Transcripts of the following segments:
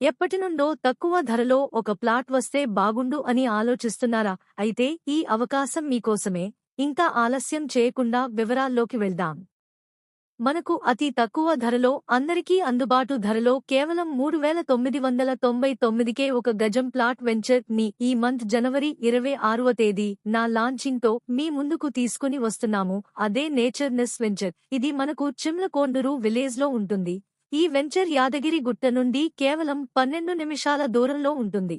ఎప్పటినుండో తక్కువ ధరలో ఒక ప్లాట్ వస్తే బాగుండు అని ఆలోచిస్తున్నారా? అయితే ఈ అవకాశం మీకోసమే. ఇంకా ఆలస్యం చేయకుండా వివరాల్లోకి వెళ్దాం. మనకు అతి తక్కువ ధరలో, అందరికీ అందుబాటు ధరలో కేవలం 3,999కే ఒక గజం ప్లాట్ వెంచర్ ని ఈ మంత్ జనవరి 26వ తేదీ నా లాంచింగ్ తో మీ ముందుకు తీసుకుని వస్తున్నాము. అదే నేచర్నెస్ వెంచర్. ఇది మనకు చిమ్లకోండూరు విలేజ్ లో ఉంటుంది. ఈ వెంచర్ యాదగిరి గుట్ట నుండి కేవలం 12 నిమిషాల దూరంలో ఉంటుంది.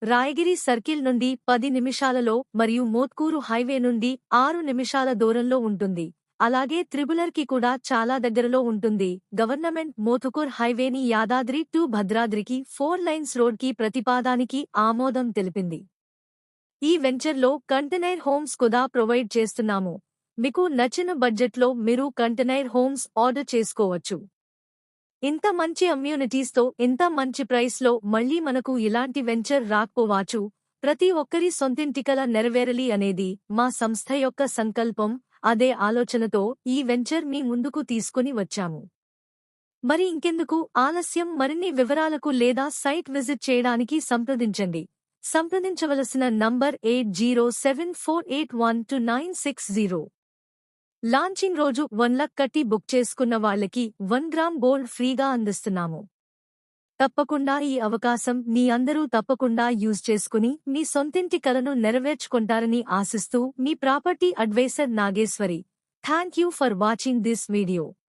రాయగిరి సర్కిల్ నుండి 10 నిమిషాలలో మరియు మోత్కూరు హైవే నుండి 6 నిమిషాల దూరంలో ఉంటుంది. అలాగే త్రిబులర్ కి కూడా చాలా దగ్గరలో ఉంటుంది. గవర్నమెంట్ మోతుకూర్ హైవేని యాదాద్రి టు భద్రాద్రికి 4 లైన్స్ రోడ్ కి ప్రతిపాదానికి ఆమోదం తెలిపింది. ఈ వెంచర్లో కంటైనర్ హోమ్స్ కూడా ప్రొవైడ్ చేస్తున్నాము. మీకు నచ్చిన బడ్జెట్లో మీరు కంటైనర్ హోమ్స్ ఆర్డర్ చేసుకోవచ్చు. ఇంత మంచి అమ్యూనిటీస్ తో ఇంత మంచి ప్రైస్ లో మళ్లీ మనకు ఇలాంటి వెంచర్ రాకపోవచ్చు. ప్రతి ఒక్కరి సొంతింటి కల నెరవేరలి అనేది మా సంస్థ యొక్క సంకల్పం. అదే ఆలోచనతో ఈ వెంచర్ మీ ముందుకు తీసుకుని వచ్చాము. మరి ఇంకెందుకు ఆలస్యం? మరిన్ని వివరాలకు లేదా సైట్ విజిట్ చేయడానికి సంప్రదించండి. సంప్రదించవలసిన నంబర్ 8074812960. లాంచింగ్ రోజు 1 లక్ కట్టి బుక్ చేసుకున్న వాళ్ళకి 1 గ్రామ్ గోల్డ్ ఫ్రీగా అందిస్తున్నాము. తప్పకుండా ఈ అవకాశం మీ అందరూ తప్పకుండా యూజ్ చేసుకుని మీ సొంతింటి కలను నెరవేర్చుకుంటారని ఆశిస్తూ మీ property advisor Nageshwari. Thank you for watching this video.